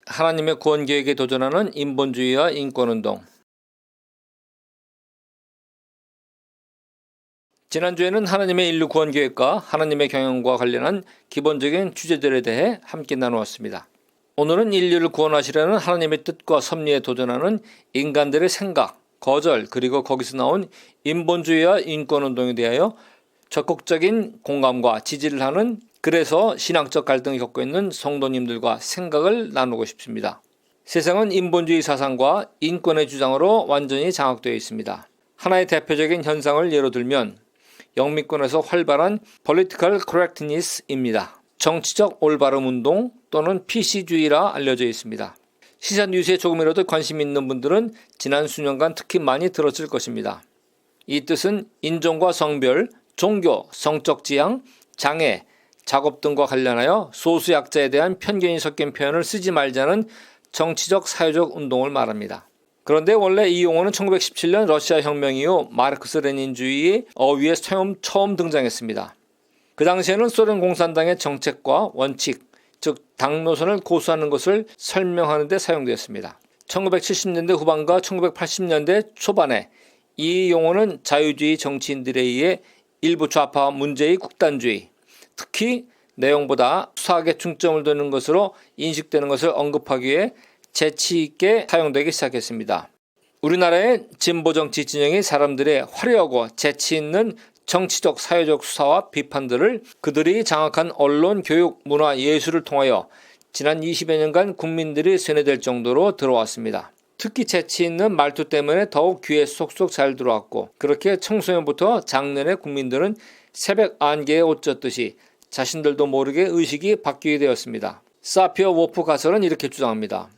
하나님의 구원 계획에 도전하는 인본주의와 인권운동. 지난주에는 하나님의 인류 구원 계획과 하나님의 경영과 관련한 기본적인 주제들에 대해 함께 나누었습니다. 오늘은 인류를 구원하시려는 하나님의 뜻과 섭리에 도전하는 인간들의 생각, 거절, 그리고 거기서 나온 인본주의와 인권운동에 대하여 적극적인 공감과 지지를 하는, 그래서 신앙적 갈등을 겪고 있는 성도님들과 생각을 나누고 싶습니다. 세상은 인본주의 사상과 인권의 주장으로 완전히 장악되어 있습니다. 하나의 대표적인 현상을 예로 들면 영미권에서 활발한 Political Correctness입니다. 정치적 올바름 운동 또는 PC주의라 알려져 있습니다. 시사 뉴스에 조금이라도 관심 있는 분들은 지난 수년간 특히 많이 들었을 것입니다. 이 뜻은 인종과 성별, 종교, 성적 지향, 장애, 작업 등과 관련하여 소수약자에 대한 편견이 섞인 표현을 쓰지 말자는 정치적 사회적 운동을 말합니다. 그런데 원래 이 용어는 1917년 러시아 혁명 이후 마르크스 레닌주의의 어휘에 처음 등장했습니다. 그 당시에는 소련 공산당의 정책과 원칙, 즉 당 노선을 고수하는 것을 설명하는 데 사용되었습니다. 1970년대 후반과 1980년대 초반에 이 용어는 자유주의 정치인들에 의해 일부 좌파 문제의 국단주의, 특히 내용보다 수학에 중점을 두는 것으로 인식되는 것을 언급하기 위해 재치 있게 사용되기 시작했습니다. 우리나라의 진보정치 진영이 사람들의 화려하고 재치 있는 정치적 사회적 수사와 비판들을 그들이 장악한 언론, 교육, 문화, 예술을 통하여 지난 20여 년간 국민들이 세뇌될 정도로 들어왔습니다. 특히 재치 있는 말투 때문에 더욱 귀에 쏙쏙 잘 들어왔고, 그렇게 청소년부터 장년의 국민들은 새벽 안개에 옷 젖듯이 자신들도 모르게 의식이 바뀌게 되었습니다. 사피어 워프 가설은 이렇게 주장합니다.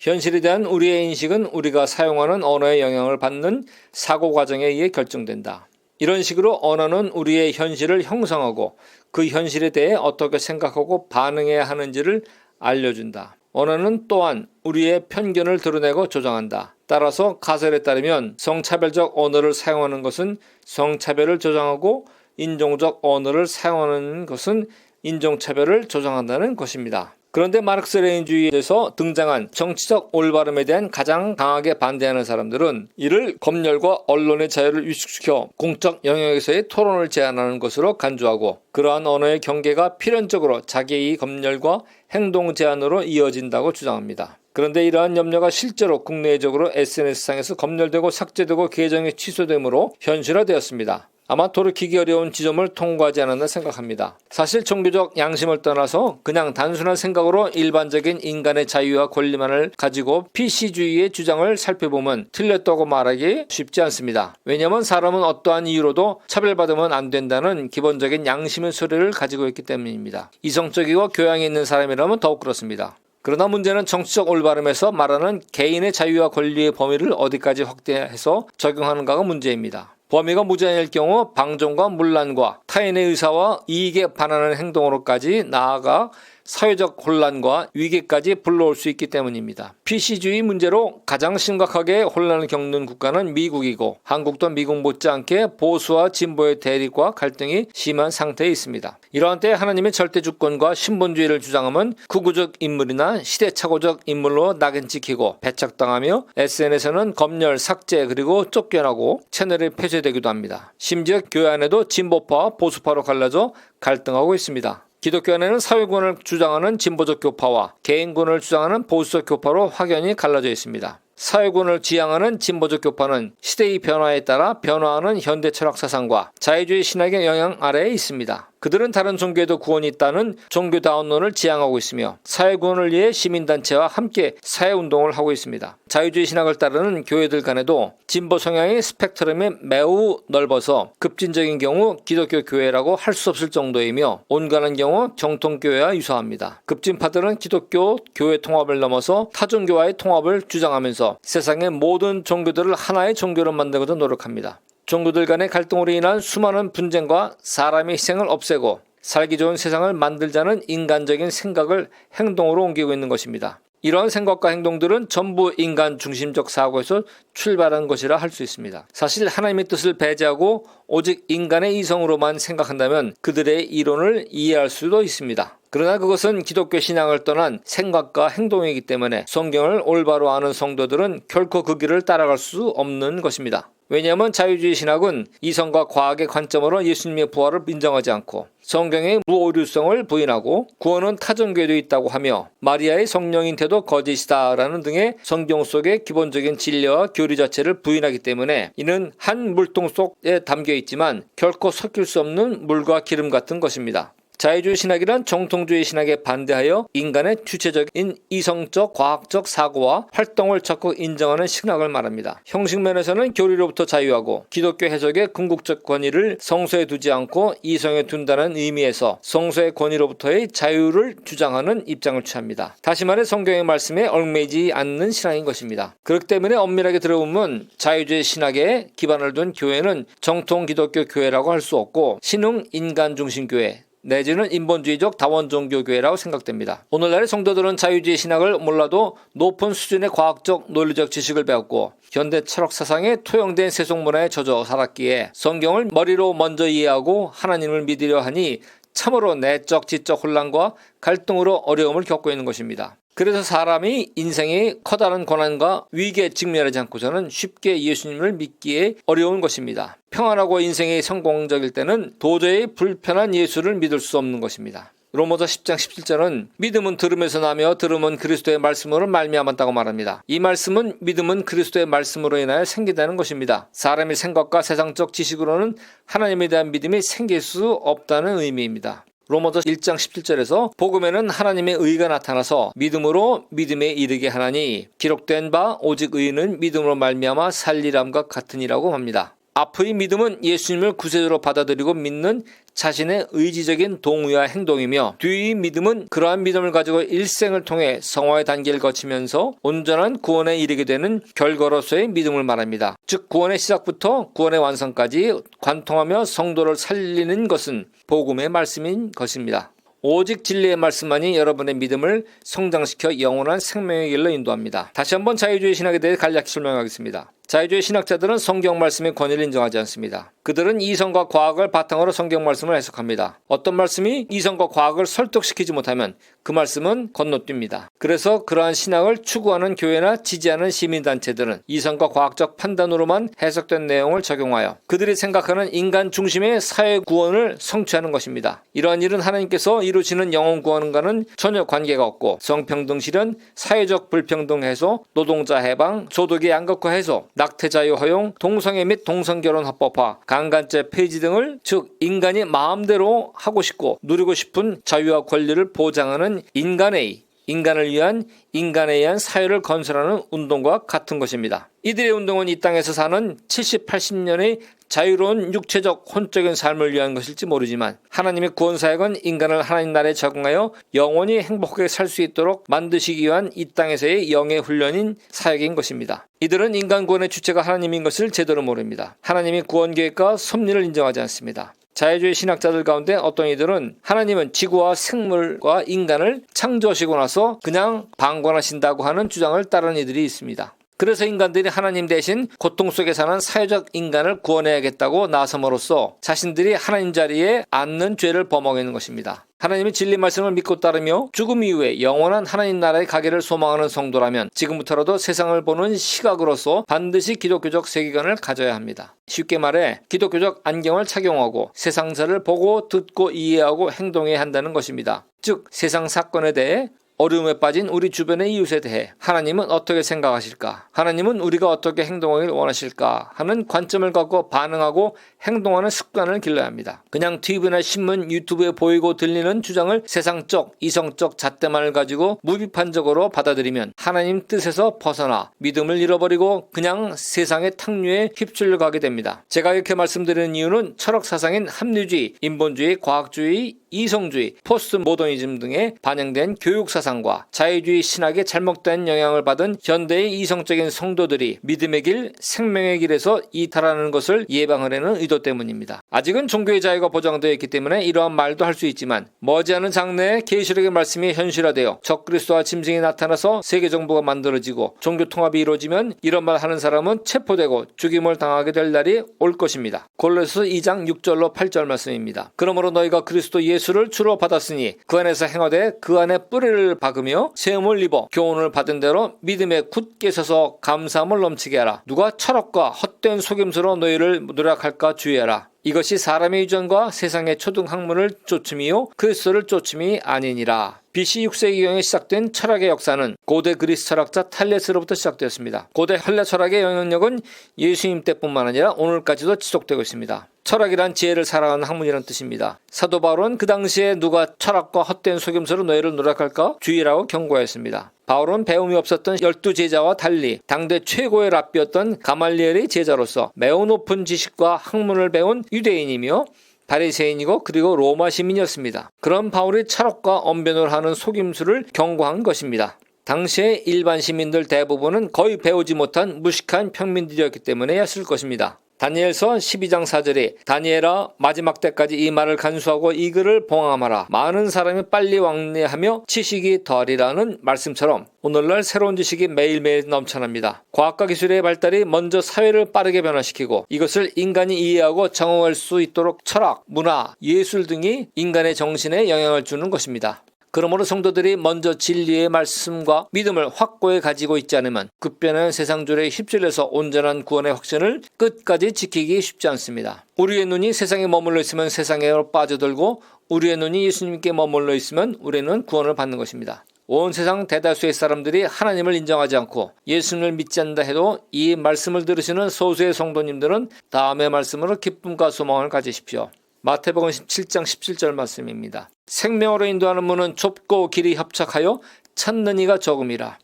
현실에 대한 우리의 인식은 우리가 사용하는 언어의 영향을 받는 사고 과정에 의해 결정된다. 이런 식으로 언어는 우리의 현실을 형성하고 그 현실에 대해 어떻게 생각하고 반응해야 하는지를 알려준다. 언어는 또한 우리의 편견을 드러내고 조장한다. 따라서 가설에 따르면 성차별적 언어를 사용하는 것은 성차별을 조장하고 인종적 언어를 사용하는 것은 인종차별을 조장한다는 것입니다. 그런데 마르크스 레닌주의에서 등장한 정치적 올바름에 대한 가장 강하게 반대하는 사람들은 이를 검열과 언론의 자유를 위축시켜 공적 영역에서의 토론을 제한하는 것으로 간주하고, 그러한 언어의 경계가 필연적으로 자기의 검열과 행동 제한으로 이어진다고 주장합니다. 그런데 이러한 염려가 실제로 국내적으로 SNS상에서 검열되고 삭제되고 계정이 취소되므로 현실화되었습니다. 아마 돌이키기 어려운 지점을 통과하지 않았나 생각합니다. 사실 종교적 양심을 떠나서 그냥 단순한 생각으로 일반적인 인간의 자유와 권리만을 가지고 PC주의의 주장을 살펴보면 틀렸다고 말하기 쉽지 않습니다. 왜냐하면 사람은 어떠한 이유로도 차별받으면 안 된다는 기본적인 양심의 소리를 가지고 있기 때문입니다. 이성적이고 교양이 있는 사람이라면 더욱 그렇습니다. 그러나 문제는 정치적 올바름에서 말하는 개인의 자유와 권리의 범위를 어디까지 확대해서 적용하는가가 문제입니다. 범위가 무제한일 경우 방종과 문란과 타인의 의사와 이익에 반하는 행동으로까지 나아가 사회적 혼란과 위기까지 불러올 수 있기 때문입니다. PC주의 문제로 가장 심각하게 혼란을 겪는 국가는 미국이고, 한국도 미국 못지않게 보수와 진보의 대립과 갈등이 심한 상태에 있습니다. 이러한 때 하나님의 절대주권과 신본주의를 주장하면 극우적 인물이나 시대착오적 인물로 낙인 찍히고 배척당하며 SNS에는 검열, 삭제, 그리고 쫓겨나고 채널이 폐쇄되기도 합니다. 심지어 교회 안에도 진보파와 보수파로 갈라져 갈등하고 있습니다. 기독교 안에는 사회구원을 주장하는 진보적 교파와 개인구원을 주장하는 보수적 교파로 확연히 갈라져 있습니다. 사회구원을 지향하는 진보적 교파는 시대의 변화에 따라 변화하는 현대 철학 사상과 자유주의 신학의 영향 아래에 있습니다. 그들은 다른 종교에도 구원이 있다는 종교다운론을 지향하고 있으며 사회구원을 위해 시민단체와 함께 사회운동을 하고 있습니다. 자유주의 신학을 따르는 교회들 간에도 진보 성향의 스펙트럼이 매우 넓어서 급진적인 경우 기독교 교회라고 할 수 없을 정도이며 온건한 경우 정통교회와 유사합니다. 급진파들은 기독교 교회 통합을 넘어서 타종교와의 통합을 주장하면서 세상의 모든 종교들을 하나의 종교로 만들고자 노력합니다. 종교들 간의 갈등으로 인한 수많은 분쟁과 사람의 희생을 없애고 살기 좋은 세상을 만들자는 인간적인 생각을 행동으로 옮기고 있는 것입니다. 이러한 생각과 행동들은 전부 인간 중심적 사고에서 출발한 것이라 할 수 있습니다. 사실 하나님의 뜻을 배제하고 오직 인간의 이성으로만 생각한다면 그들의 이론을 이해할 수도 있습니다. 그러나 그것은 기독교 신앙을 떠난 생각과 행동이기 때문에 성경을 올바로 아는 성도들은 결코 그 길을 따라갈 수 없는 것입니다. 왜냐하면 자유주의 신학은 이성과 과학의 관점으로 예수님의 부활을 인정하지 않고 성경의 무오류성을 부인하고 구원은 타종교에도 있다고 하며 마리아의 성령인 태도 거짓이다라는 등의 성경 속의 기본적인 진리와 교리 자체를 부인하기 때문에 이는 한 물통 속에 담겨 있지만 결코 섞일 수 없는 물과 기름 같은 것입니다. 자유주의 신학이란 정통주의 신학에 반대하여 인간의 주체적인 이성적 과학적 사고와 활동을 적극 인정하는 신학을 말합니다. 형식면에서는 교리로부터 자유하고 기독교 해석의 궁극적 권위를 성서에 두지 않고 이성에 둔다는 의미에서 성서의 권위로부터의 자유를 주장하는 입장을 취합니다. 다시 말해 성경의 말씀에 얽매이지 않는 신앙인 것입니다. 그렇기 때문에 엄밀하게 들어보면 자유주의 신학에 기반을 둔 교회는 정통 기독교 교회라고 할 수 없고 신흥 인간 중심 교회 내지는 인본주의적 다원종교교회라고 생각됩니다. 오늘날의 성도들은 자유주의 신학을 몰라도 높은 수준의 과학적 논리적 지식을 배웠고 현대 철학 사상에 토용된 세속문화에 젖어 살았기에 성경을 머리로 먼저 이해하고 하나님을 믿으려 하니 참으로 내적 지적 혼란과 갈등으로 어려움을 겪고 있는 것입니다. 그래서 사람이 인생의 커다란 고난과 위기에 직면하지 않고서는 쉽게 예수님을 믿기에 어려운 것입니다. 평안하고 인생이 성공적일 때는 도저히 불편한 예수를 믿을 수 없는 것입니다. 로마서 10장 17절은 믿음은 들음에서 나며 들음은 그리스도의 말씀으로 말미암았다고 말합니다. 이 말씀은 믿음은 그리스도의 말씀으로 인하여 생긴다는 것입니다. 사람의 생각과 세상적 지식으로는 하나님에 대한 믿음이 생길 수 없다는 의미입니다. 로마서 1장 17절에서 복음에는 하나님의 의가 나타나서 믿음으로 믿음에 이르게 하나니 기록된 바 오직 의인은 믿음으로 말미암아 살리람과 같으니라고 합니다. 앞의 믿음은 예수님을 구세주로 받아들이고 믿는 자신의 의지적인 동의와 행동이며 뒤의 믿음은 그러한 믿음을 가지고 일생을 통해 성화의 단계를 거치면서 온전한 구원에 이르게 되는 결과로서의 믿음을 말합니다. 즉 구원의 시작부터 구원의 완성까지 관통하며 성도를 살리는 것은 복음의 말씀인 것입니다. 오직 진리의 말씀만이 여러분의 믿음을 성장시켜 영원한 생명의 길로 인도합니다. 다시 한번 자유주의 신학에 대해 간략히 설명하겠습니다. 자유주의 신학자들은 성경 말씀의 권위를 인정하지 않습니다. 그들은 이성과 과학을 바탕으로 성경 말씀을 해석합니다. 어떤 말씀이 이성과 과학을 설득시키지 못하면 그 말씀은 건너뜁니다. 그래서 그러한 신학을 추구하는 교회나 지지하는 시민단체들은 이성과 과학적 판단으로만 해석된 내용을 적용하여 그들이 생각하는 인간 중심의 사회 구원을 성취하는 것입니다. 이러한 일은 하나님께서 이루시는 영혼 구원과는 전혀 관계가 없고 성평등 실현, 사회적 불평등 해소, 노동자 해방, 소득의 양극화 해소, 낙태 자유 허용, 동성애 및 동성결혼 합법화, 강간죄 폐지 등을 즉 인간이 마음대로 하고 싶고 누리고 싶은 자유와 권리를 보장하는 인간을 위한 인간에 의한 사회를 건설하는 운동과 같은 것입니다. 이들의 운동은 이 땅에서 사는 70, 80년의 자유로운 육체적 혼적인 삶을 위한 것일지 모르지만 하나님의 구원사역은 인간을 하나님 나라에 적응하여 영원히 행복하게 살 수 있도록 만드시기 위한 이 땅에서의 영의 훈련인 사역인 것입니다. 이들은 인간 구원의 주체가 하나님인 것을 제대로 모릅니다. 하나님의 구원 계획과 섭리를 인정하지 않습니다. 자유주의 신학자들 가운데 어떤 이들은 하나님은 지구와 생물과 인간을 창조하시고 나서 그냥 방관하신다고 하는 주장을 따르는 이들이 있습니다. 그래서 인간들이 하나님 대신 고통 속에 사는 사회적 인간을 구원해야겠다고 나섬으로써 자신들이 하나님 자리에 앉는 죄를 범하고 있는 것입니다. 하나님의 진리 말씀을 믿고 따르며 죽음 이후에 영원한 하나님 나라에 가기를 소망하는 성도라면 지금부터라도 세상을 보는 시각으로서 반드시 기독교적 세계관을 가져야 합니다. 쉽게 말해 기독교적 안경을 착용하고 세상사를 보고 듣고 이해하고 행동해야 한다는 것입니다. 즉 세상 사건에 대해 어려움에 빠진 우리 주변의 이웃에 대해 하나님은 어떻게 생각하실까? 하나님은 우리가 어떻게 행동하길 원하실까? 하는 관점을 갖고 반응하고 행동하는 습관을 길러야 합니다. 그냥 TV나 신문, 유튜브에 보이고 들리는 주장을 세상적, 이성적 잣대만을 가지고 무비판적으로 받아들이면 하나님 뜻에서 벗어나 믿음을 잃어버리고 그냥 세상의 탕류에 휩쓸려 가게 됩니다. 제가 이렇게 말씀드리는 이유는 철학 사상인 합리주의, 인본주의, 과학주의, 이성주의, 포스트 모더니즘 등에 반영된 교육 사상 사상과 자유주의 신학에 잘못된 영향을 받은 현대의 이성적인 성도들이 믿음의 길, 생명의 길에서 이탈하는 것을 예방하려는 의도 때문입니다. 아직은 종교의 자유가 보장되어 있기 때문에 이러한 말도 할 수 있지만 머지않은 장래에 계시록의 말씀이 현실화되어 적그리스도와 짐승이 나타나서 세계 정부가 만들어지고 종교 통합이 이루어지면 이런 말 하는 사람은 체포되고 죽임을 당하게 될 날이 올 것입니다. 골로새서 2장 6절로 8절 말씀입니다. 그러므로 너희가 그리스도 예수를 주로 받았으니 그 안에서 행하되 그 안에 뿌리를 박으며 세움을 입어 교훈을 받은 대로 믿음에 굳게 서서 감사함을 넘치게 하라. 누가 철학과 헛된 속임수로 너희를 노력할까 주의하라. 이것이 사람의 유전과 세상의 초등학문을 쫓음이요 그리스도를 쫓음이 아니니라. BC 6세기경에 시작된 철학의 역사는 고대 그리스 철학자 탈레스로부터 시작되었습니다. 고대 헬라 철학의 영향력은 예수님 때뿐만 아니라 오늘까지도 지속되고 있습니다. 철학이란 지혜를 살아가는 학문이라는 뜻입니다. 사도 바울은 그 당시에 누가 철학과 헛된 속임수로 너희를 노력할까 주의라고 경고했습니다. 바울은 배움이 없었던 12제자와 달리 당대 최고의 랍비였던 가말리엘의 제자로서 매우 높은 지식과 학문을 배운 유대인이며 바리새인이고 그리고 로마 시민이었습니다. 그런 바울이 철학과 언변을 하는 속임수를 경고한 것입니다. 당시의 일반 시민들 대부분은 거의 배우지 못한 무식한 평민들이었기 때문에였을 것입니다. 다니엘서 12장 4절에 다니엘아 마지막 때까지 이 말을 간수하고 이 글을 봉함하라. 많은 사람이 빨리 왕래하며 지식이 더하리라는 말씀처럼 오늘날 새로운 지식이 매일매일 넘쳐납니다. 과학과 기술의 발달이 먼저 사회를 빠르게 변화시키고 이것을 인간이 이해하고 적응할 수 있도록 철학, 문화, 예술 등이 인간의 정신에 영향을 주는 것입니다. 그러므로 성도들이 먼저 진리의 말씀과 믿음을 확고히 가지고 있지 않으면 급변하는 세상줄에 휩쓸려서 온전한 구원의 확신을 끝까지 지키기 쉽지 않습니다. 우리의 눈이 세상에 머물러 있으면 세상에 빠져들고 우리의 눈이 예수님께 머물러 있으면 우리는 구원을 받는 것입니다. 온 세상 대다수의 사람들이 하나님을 인정하지 않고 예수님을 믿지 않는다 해도 이 말씀을 들으시는 소수의 성도님들은 다음의 말씀으로 기쁨과 소망을 가지십시오. 마태복음 17장 17절 말씀입니다. 생명으로 인도하는 문은 좁고 길이 협착하여 찾는 이가 적음이라.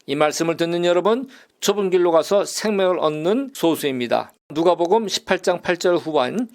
이 말씀을 듣는 여러분, 좁은 길로 가서 생명을 얻는 소수입니다. 누가복음 18장 8절 후반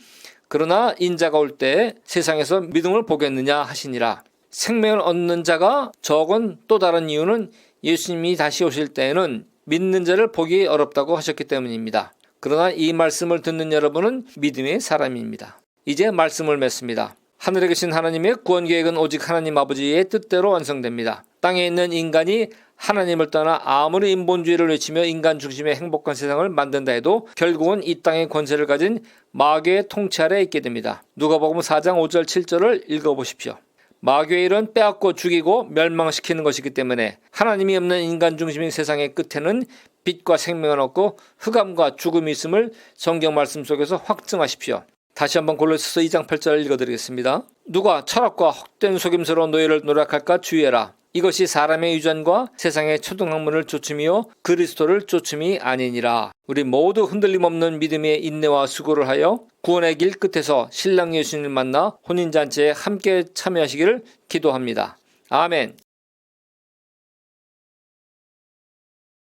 그러나 인자가 올 때 세상에서 믿음을 보겠느냐 하시니라. 생명을 얻는 자가 적은 또 다른 이유는 예수님이 다시 오실 때에는 믿는 자를 보기 어렵다고 하셨기 때문입니다. 그러나 이 말씀을 듣는 여러분은 믿음의 사람입니다. 이제 말씀을 맺습니다. 하늘에 계신 하나님의 구원 계획은 오직 하나님 아버지의 뜻대로 완성됩니다. 땅에 있는 인간이 하나님을 떠나 아무리 인본주의를 외치며 인간 중심의 행복한 세상을 만든다 해도 결국은 이 땅의 권세를 가진 마귀의 통치 아래에 있게 됩니다. 누가복음 4장 5절 7절을 읽어보십시오. 마귀의 일은 빼앗고 죽이고 멸망시키는 것이기 때문에 하나님이 없는 인간 중심인 세상의 끝에는 빛과 생명을 얻고 흑암과 죽음이 있음을 성경 말씀 속에서 확증하십시오. 다시 한번 골로새서 2장 8절을 읽어드리겠습니다. 누가 철학과 헛된 속임수로 너희를 노력할까 주의해라. 이것이 사람의 유전과 세상의 초등학문을 쫓음이요 그리스도를 쫓음이 아니니라. 우리 모두 흔들림 없는 믿음의 인내와 수고를 하여 구원의 길 끝에서 신랑 예수님을 만나 혼인잔치에 함께 참여하시기를 기도합니다. 아멘.